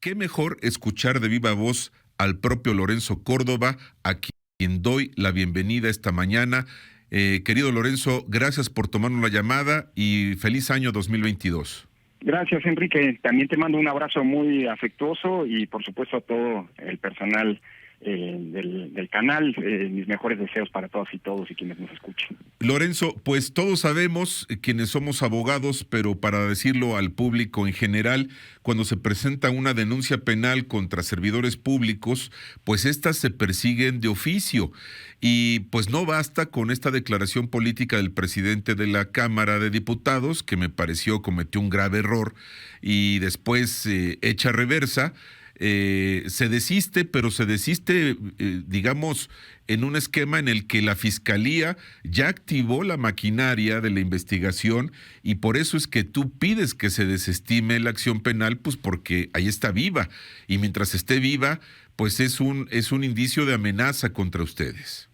qué mejor escuchar de viva voz al propio Lorenzo Córdoba, a quien doy la bienvenida esta mañana. Querido Lorenzo, gracias por tomarnos la llamada y feliz año 2022. Gracias, Enrique. También te mando un abrazo muy afectuoso y, por supuesto, a todo el personal del canal. Mis mejores deseos para todas y todos y quienes nos escuchen. Lorenzo, pues todos sabemos quienes somos abogados, pero para decirlo al público en general, cuando se presenta una denuncia penal contra servidores públicos, pues estas se persiguen de oficio. Y pues no basta con esta declaración política del presidente de la Cámara de Diputados, que me pareció cometió un grave error, y después echa reversa. Se desiste, pero se desiste, digamos, en un esquema en el que la Fiscalía ya activó la maquinaria de la investigación y por eso es que tú pides que se desestime la acción penal, pues porque ahí está viva y mientras esté viva, pues es un indicio de amenaza contra ustedes.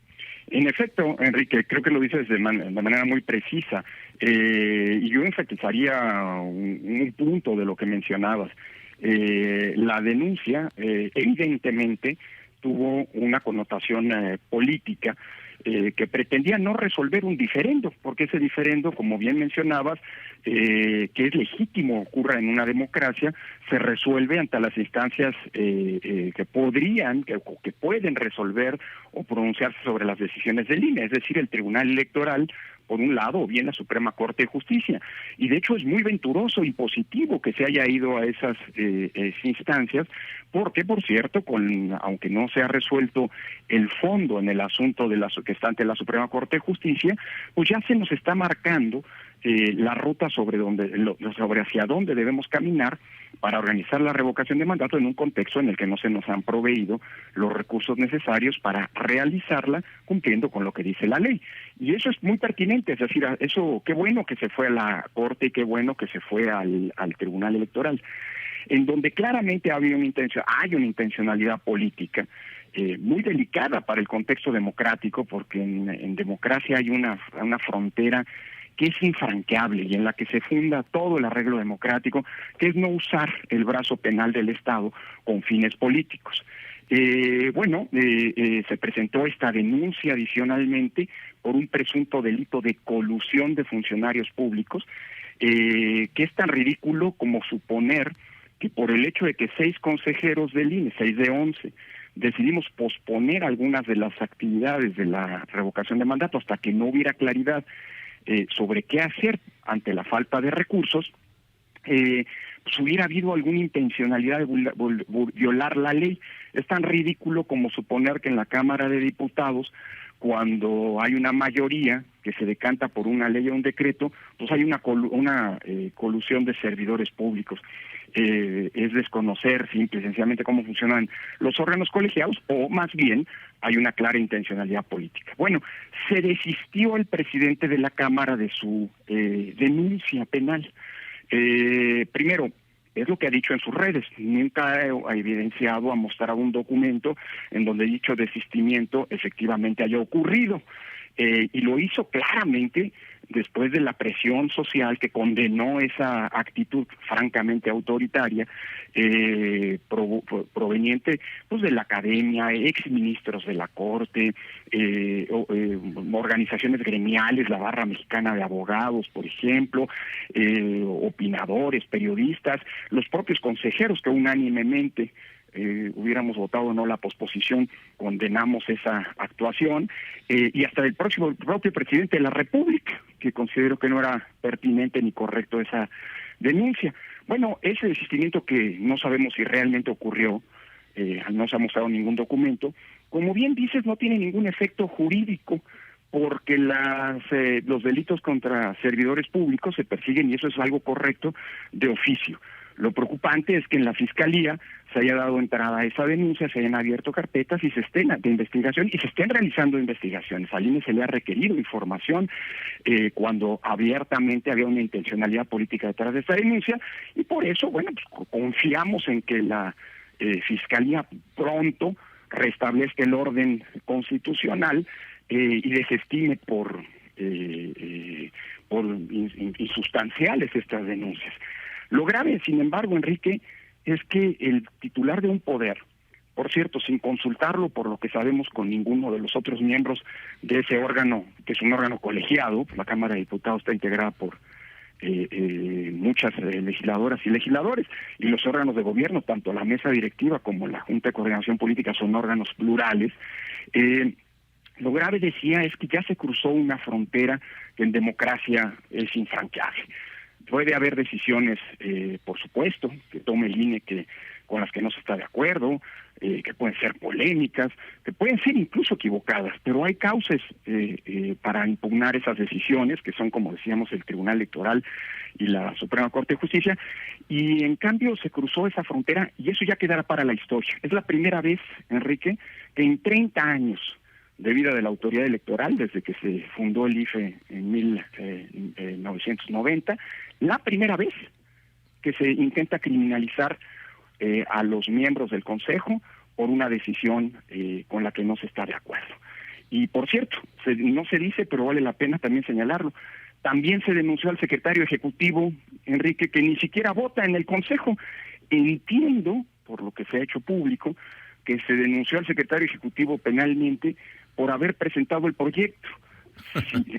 En efecto, Enrique, creo que lo dices de manera muy precisa. Y yo enfatizaría un punto de lo que mencionabas. La denuncia evidentemente tuvo una connotación política que pretendía no resolver un diferendo, porque ese diferendo, como bien mencionabas, que es legítimo ocurra en una democracia, se resuelve ante las instancias que pueden resolver o pronunciarse sobre las decisiones del INE, es decir, el Tribunal Electoral, por un lado, o bien la Suprema Corte de Justicia. Y de hecho es muy venturoso y positivo que se haya ido a esas instancias, porque, por cierto, aunque no se ha resuelto el fondo en el asunto que está ante la Suprema Corte de Justicia, pues ya se nos está marcando la ruta sobre hacia dónde debemos caminar para organizar la revocación de mandato en un contexto en el que no se nos han proveído los recursos necesarios para realizarla cumpliendo con lo que dice la ley. Y eso es muy pertinente, es decir, eso qué bueno que se fue a la Corte y qué bueno que se fue al Tribunal Electoral, en donde claramente hay una intencionalidad política muy delicada para el contexto democrático, porque en democracia hay una frontera que es infranqueable y en la que se funda todo el arreglo democrático, que es no usar el brazo penal del Estado con fines políticos. Se presentó esta denuncia adicionalmente por un presunto delito de colusión de funcionarios públicos, que es tan ridículo como suponer que por el hecho de que 6 consejeros del INE, 6 de 11, decidimos posponer algunas de las actividades de la revocación de mandato hasta que no hubiera claridad sobre qué hacer ante la falta de recursos, pues hubiera habido alguna intencionalidad de violar la ley. Es tan ridículo como suponer que en la Cámara de Diputados, cuando hay una mayoría que se decanta por una ley o un decreto, pues hay una colusión de servidores públicos. Es desconocer simple y sencillamente cómo funcionan los órganos colegiados, o más bien hay una clara intencionalidad política. Bueno, se desistió el presidente de la Cámara de su denuncia penal. Primero, es lo que ha dicho en sus redes, nunca ha evidenciado, ha mostrado un documento en donde dicho desistimiento efectivamente haya ocurrido. Y lo hizo claramente después de la presión social que condenó esa actitud francamente autoritaria, proveniente pues de la academia, exministros de la Corte, organizaciones gremiales, la Barra Mexicana de Abogados, por ejemplo, opinadores, periodistas, los propios consejeros que unánimemente hubiéramos votado o no la posposición, condenamos esa actuación, y hasta el propio presidente de la República, que consideró que no era pertinente ni correcto esa denuncia. Bueno, ese desistimiento que no sabemos si realmente ocurrió, no se ha mostrado ningún documento, como bien dices, no tiene ningún efecto jurídico, porque los delitos contra servidores públicos se persiguen, y eso es algo correcto, de oficio. Lo preocupante es que en la Fiscalía se haya dado entrada a esa denuncia, se hayan abierto carpetas y de investigación y se estén realizando investigaciones. Al INE se le ha requerido información cuando abiertamente había una intencionalidad política detrás de esta denuncia, y por eso, pues confiamos en que la Fiscalía pronto restablezca el orden constitucional y desestime por insustanciales estas denuncias. Lo grave, sin embargo, Enrique, es que el titular de un poder, por cierto, sin consultarlo, por lo que sabemos, con ninguno de los otros miembros de ese órgano, que es un órgano colegiado, la Cámara de Diputados está integrada por muchas legisladoras y legisladores, y los órganos de gobierno, tanto la mesa directiva como la Junta de Coordinación Política, son órganos plurales. Lo grave, decía, es que ya se cruzó una frontera que en democracia es infranqueable. Puede haber decisiones, por supuesto, que tome el INE con las que no se está de acuerdo, que pueden ser polémicas, que pueden ser incluso equivocadas, pero hay causas para impugnar esas decisiones, que son, como decíamos, el Tribunal Electoral y la Suprema Corte de Justicia, y en cambio se cruzó esa frontera y eso ya quedará para la historia. Es la primera vez, Enrique, que en 30 años de vida de la autoridad electoral, desde que se fundó el IFE en 1990, la primera vez que se intenta criminalizar a los miembros del Consejo por una decisión con la que no se está de acuerdo. Y por cierto, no se dice, pero vale la pena también señalarlo, también se denunció al secretario ejecutivo, Enrique, que ni siquiera vota en el Consejo. Entiendo, por lo que se ha hecho público, que se denunció al secretario ejecutivo penalmente por haber presentado el proyecto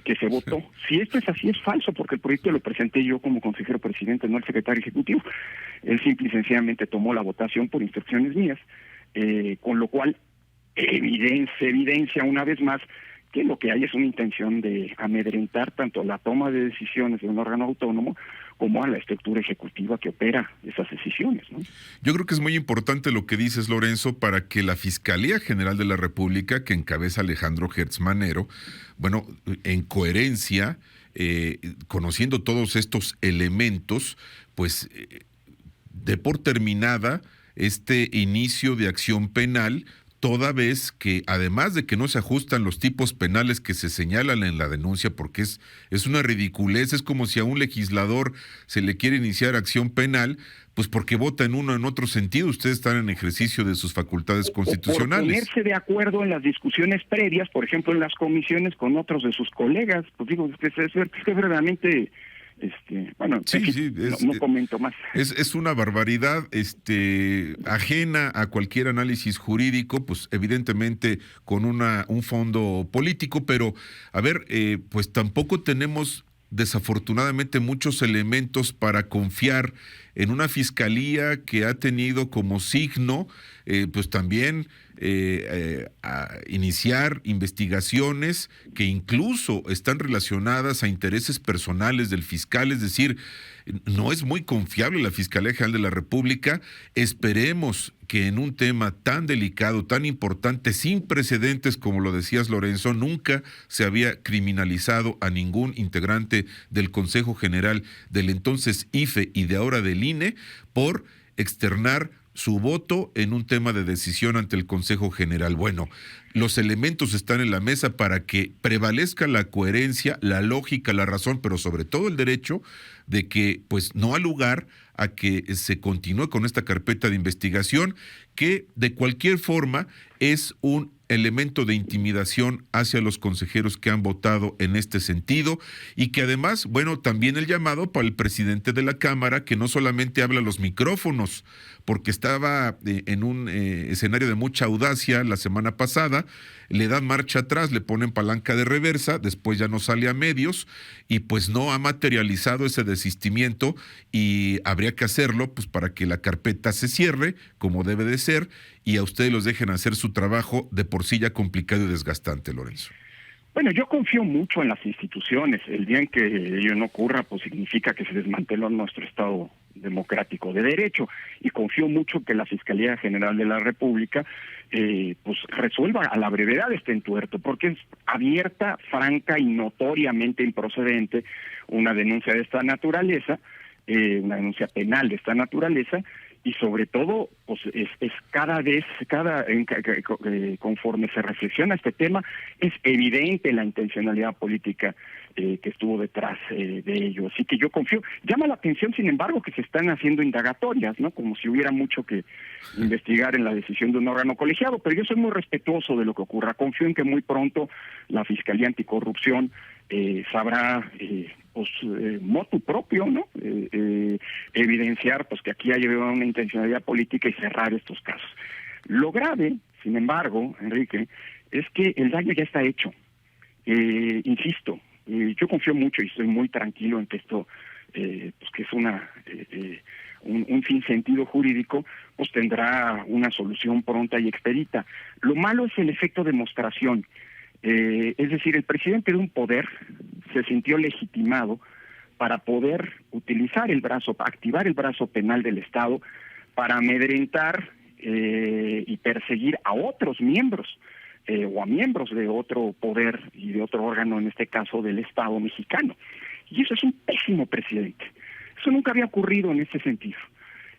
que se votó. Si esto es así, es falso, porque el proyecto lo presenté yo como consejero presidente, no el secretario ejecutivo. Él simple y sencillamente tomó la votación por instrucciones mías, con lo cual se evidencia una vez más que lo que hay es una intención de amedrentar tanto la toma de decisiones de un órgano autónomo como a la estructura ejecutiva que opera esas decisiones, ¿no? Yo creo que es muy importante lo que dices, Lorenzo, para que la Fiscalía General de la República, que encabeza Alejandro Gertz Manero, bueno, en coherencia, conociendo todos estos elementos, pues dé por terminada este inicio de acción penal, toda vez que, además de que no se ajustan los tipos penales que se señalan en la denuncia, porque es una ridiculez, es como si a un legislador se le quiere iniciar acción penal, pues porque vota en uno o en otro sentido. Ustedes están en ejercicio de sus facultades constitucionales. O por ponerse de acuerdo en las discusiones previas, por ejemplo, en las comisiones con otros de sus colegas. Pues digo, es que verdaderamente... bueno, sí, no comento más. Es una barbaridad ajena a cualquier análisis jurídico, pues evidentemente con un fondo político, pero a ver, pues tampoco tenemos desafortunadamente muchos elementos para confiar en una fiscalía que ha tenido como signo, pues también a iniciar investigaciones que incluso están relacionadas a intereses personales del fiscal. Es decir, no es muy confiable la Fiscalía General de la República. Esperemos que en un tema tan delicado, tan importante, sin precedentes, como lo decías, Lorenzo, nunca se había criminalizado a ningún integrante del Consejo General del entonces IFE y de ahora del INE por externar su voto en un tema de decisión ante el Consejo General. Bueno, los elementos están en la mesa para que prevalezca la coherencia, la lógica, la razón, pero sobre todo el derecho de que pues no ha lugar a que se continúe con esta carpeta de investigación, que de cualquier forma es un elemento de intimidación hacia los consejeros que han votado en este sentido, y que además, bueno, también el llamado para el presidente de la Cámara, que no solamente habla a los micrófonos, porque estaba en un escenario de mucha audacia la semana pasada, le dan marcha atrás, le ponen palanca de reversa, después ya no sale a medios, y pues no ha materializado ese desistimiento, y habría que hacerlo pues para que la carpeta se cierre como debe de ser, y a ustedes los dejen hacer su trabajo de por sí ya complicado y desgastante, Lorenzo. Bueno, yo confío mucho en las instituciones. El día en que ello no ocurra, pues significa que se desmanteló nuestro Estado democrático de derecho, y confío mucho que la Fiscalía General de la República pues resuelva a la brevedad este entuerto, porque es abierta, franca y notoriamente improcedente una denuncia de esta naturaleza, una denuncia penal de esta naturaleza, y sobre todo pues es conforme se reflexiona este tema, es evidente la intencionalidad política que estuvo detrás de ello. Así que yo confío. Llama la atención, sin embargo, que se están haciendo indagatorias, ¿no? Como si hubiera mucho que investigar en la decisión de un órgano colegiado, pero yo soy muy respetuoso de lo que ocurra. Confío en que muy pronto la Fiscalía Anticorrupción sabrá motu propio, ¿no? Evidenciar pues que aquí hay una intencionalidad política y cerrar estos casos. Lo grave, sin embargo, Enrique, es que el daño ya está hecho. Insisto, yo confío mucho y estoy muy tranquilo en que esto, pues que es un sinsentido jurídico, pues tendrá una solución pronta y expedita. Lo malo es el efecto demostración. Es decir, el presidente de un poder se sintió legitimado para poder utilizar activar el brazo penal del Estado para amedrentar y perseguir a otros miembros o a miembros de otro poder y de otro órgano, en este caso del Estado mexicano. Y eso es un pésimo precedente. Eso nunca había ocurrido en ese sentido.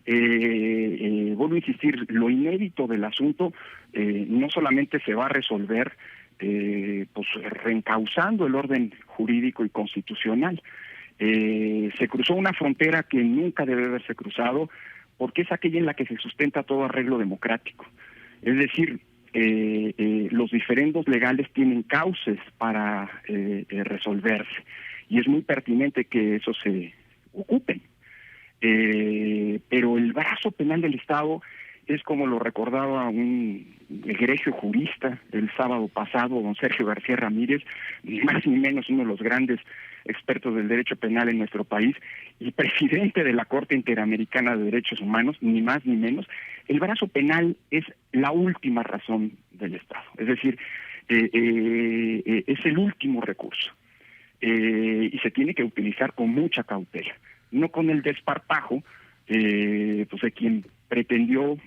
Vuelvo a insistir, lo inédito del asunto no solamente se va a resolver pues reencauzando el orden jurídico y constitucional. Se cruzó una frontera que nunca debe haberse cruzado, porque es aquella en la que se sustenta todo arreglo democrático. Es decir, los diferendos legales tienen cauces para resolverse, y es muy pertinente que eso se ocupen. Pero el brazo penal del Estado es, como lo recordaba un egregio jurista el sábado pasado, don Sergio García Ramírez, ni más ni menos uno de los grandes expertos del derecho penal en nuestro país y presidente de la Corte Interamericana de Derechos Humanos, ni más ni menos. El brazo penal es la última razón del Estado, es decir, es el último recurso y se tiene que utilizar con mucha cautela, no con el desparpajo pues de quien pretendió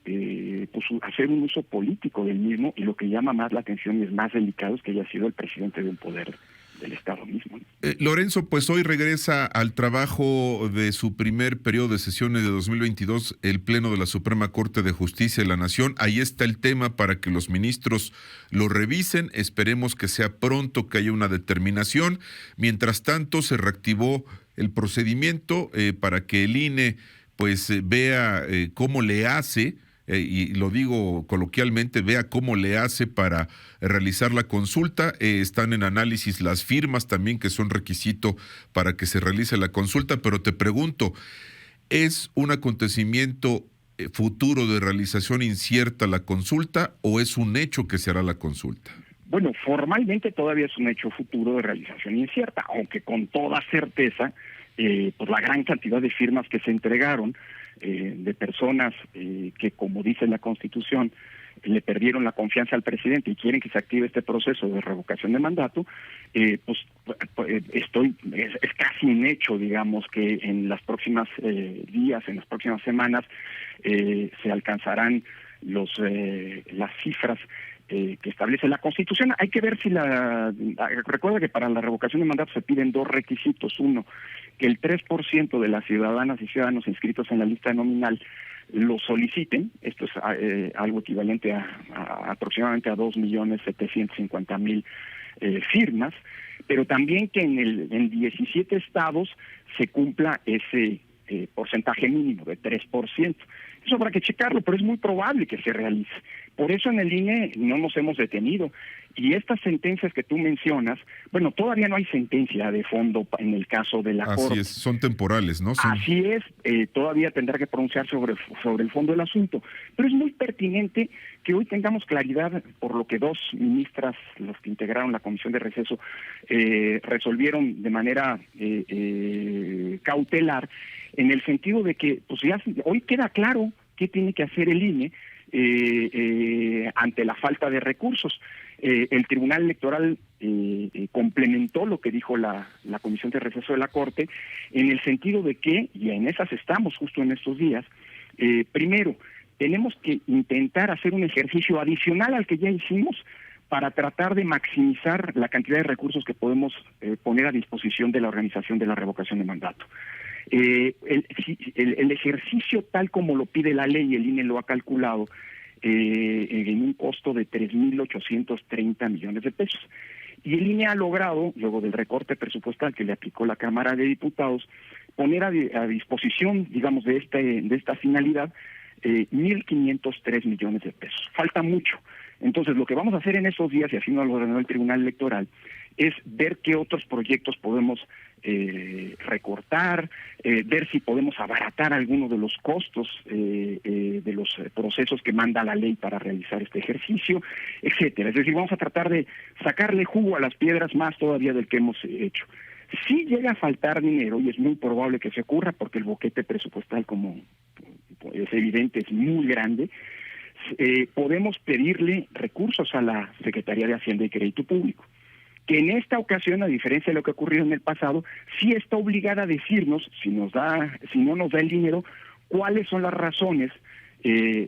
pues hacer un uso político del mismo, y lo que llama más la atención y es más delicado es que haya sido el presidente de un poder del Estado mismo, ¿no? Lorenzo, pues hoy regresa al trabajo de su primer periodo de sesiones de 2022 el Pleno de la Suprema Corte de Justicia de la Nación. Ahí está el tema para que los ministros lo revisen. Esperemos que sea pronto, que haya una determinación. Mientras tanto, se reactivó el procedimiento para que el INE pues vea cómo le hace, y lo digo coloquialmente, vea cómo le hace para realizar la consulta. Están en análisis las firmas también, que son requisito para que se realice la consulta, pero te pregunto, ¿es un acontecimiento futuro de realización incierta la consulta o es un hecho que se hará la consulta? Bueno, formalmente todavía es un hecho futuro de realización incierta, aunque con toda certeza, por la gran cantidad de firmas que se entregaron, de personas que, como dice la Constitución, le perdieron la confianza al presidente y quieren que se active este proceso de revocación de mandato, pues es casi un hecho, digamos, que en las próximas días, en las próximas semanas, se alcanzarán las cifras que establece la Constitución. Hay que ver si recuerda que para la revocación de mandato se piden dos requisitos. Uno, que el 3% de las ciudadanas y ciudadanos inscritos en la lista nominal lo soliciten. Esto es algo equivalente a aproximadamente a 2.750.000 firmas, pero también que en 17 estados se cumpla ese porcentaje mínimo de 3%. Eso habrá que checarlo, pero es muy probable que se realice. Por eso en el INE no nos hemos detenido. Y estas sentencias que tú mencionas, bueno, todavía no hay sentencia de fondo en el caso de la Corte. Así es, son temporales, ¿no? Así es, todavía tendrá que pronunciarse sobre el fondo del asunto. Pero es muy pertinente que hoy tengamos claridad por lo que dos ministras, los que integraron la Comisión de Receso, resolvieron de manera cautelar, en el sentido de que pues ya hoy queda claro qué tiene que hacer el INE ante la falta de recursos. El Tribunal Electoral complementó lo que dijo la Comisión de Receso de la Corte, en el sentido de que, y en esas estamos justo en estos días, primero, tenemos que intentar hacer un ejercicio adicional al que ya hicimos para tratar de maximizar la cantidad de recursos que podemos poner a disposición de la organización de la revocación de mandato. El ejercicio tal como lo pide la ley, el INE lo ha calculado en un costo de 3.830 millones de pesos. Y el INE ha logrado, luego del recorte presupuestal que le aplicó la Cámara de Diputados, poner a disposición, digamos, de esta finalidad, 1.503 millones de pesos. Falta mucho. Entonces, lo que vamos a hacer en estos días, y así nos lo ordenó el Tribunal Electoral, es ver qué otros proyectos podemos recortar, ver si podemos abaratar algunos de los costos de los procesos que manda la ley para realizar este ejercicio, etcétera. Es decir, vamos a tratar de sacarle jugo a las piedras más todavía del que hemos hecho. Si llega a faltar dinero, y es muy probable que se ocurra porque el boquete presupuestal, como es evidente, es muy grande, podemos pedirle recursos a la Secretaría de Hacienda y Crédito Público, que en esta ocasión, a diferencia de lo que ha ocurrido en el pasado, sí está obligada a decirnos, si no nos da el dinero, cuáles son las razones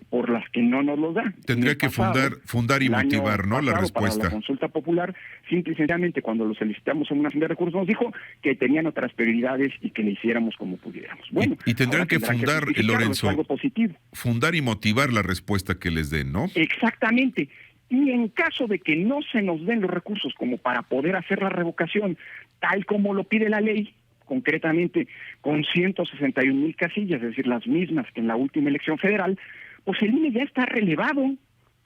por las que no nos lo da. Tendría que fundar y motivar, ¿no?, la respuesta. Para la consulta popular, simple y sencillamente, cuando lo solicitamos en una Hacienda de Recursos, nos dijo que tenían otras prioridades y que le hiciéramos como pudiéramos. Bueno, y tendrán que fundar, Lorenzo, algo positivo. Fundar y motivar la respuesta que les den, ¿no? Exactamente. Y en caso de que no se nos den los recursos como para poder hacer la revocación tal como lo pide la ley, concretamente con 161,000 casillas, es decir, las mismas que en la última elección federal, pues el INE ya está relevado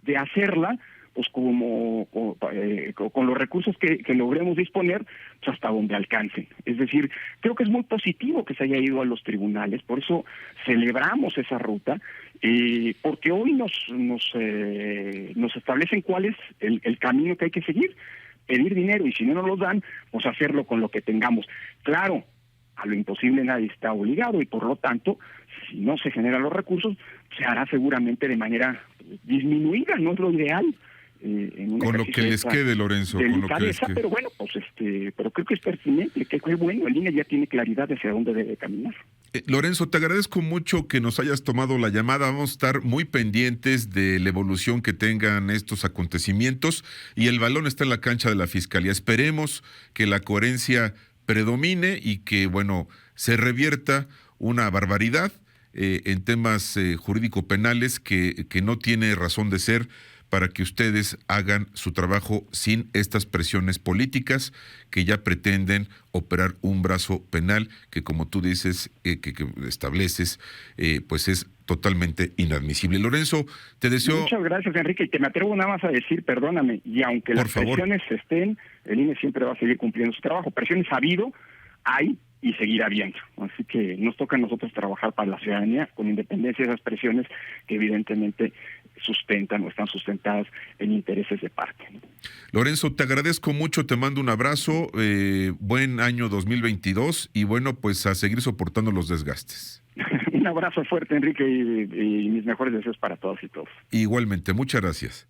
de hacerla, pues con los recursos que logremos disponer, pues hasta donde alcancen. Es decir, creo que es muy positivo que se haya ido a los tribunales, por eso celebramos esa ruta, porque hoy nos establecen cuál es el camino que hay que seguir, pedir dinero, y si no nos lo dan, pues hacerlo con lo que tengamos. Claro, a lo imposible nadie está obligado, y por lo tanto, si no se generan los recursos, se hará seguramente de manera disminuida, no es lo ideal. Con lo que les quede, Lorenzo, con lo que les quede. Pero bueno, pues pero creo que es pertinente, que es bueno, el INE ya tiene claridad de hacia dónde debe caminar. Lorenzo, te agradezco mucho que nos hayas tomado la llamada. Vamos a estar muy pendientes de la evolución que tengan estos acontecimientos, y el balón está en la cancha de la Fiscalía. Esperemos que la coherencia predomine y que, bueno, se revierta una barbaridad en temas jurídico-penales que no tiene razón de ser, para que ustedes hagan su trabajo sin estas presiones políticas que ya pretenden operar un brazo penal que, como tú dices, que estableces, pues es totalmente inadmisible. Lorenzo, te deseo... Muchas gracias, Enrique, y te me atrevo nada más a decir, perdóname, y aunque las presiones estén, el INE siempre va a seguir cumpliendo su trabajo. Presiones ha habido, hay y seguirá habiendo. Así que nos toca a nosotros trabajar para la ciudadanía con independencia de esas presiones que evidentemente sustentan o están sustentadas en intereses de parte. Lorenzo, te agradezco mucho, te mando un abrazo, buen año 2022 y bueno, pues a seguir soportando los desgastes. Un abrazo fuerte, Enrique, y mis mejores deseos para todos y todos. Igualmente, muchas gracias.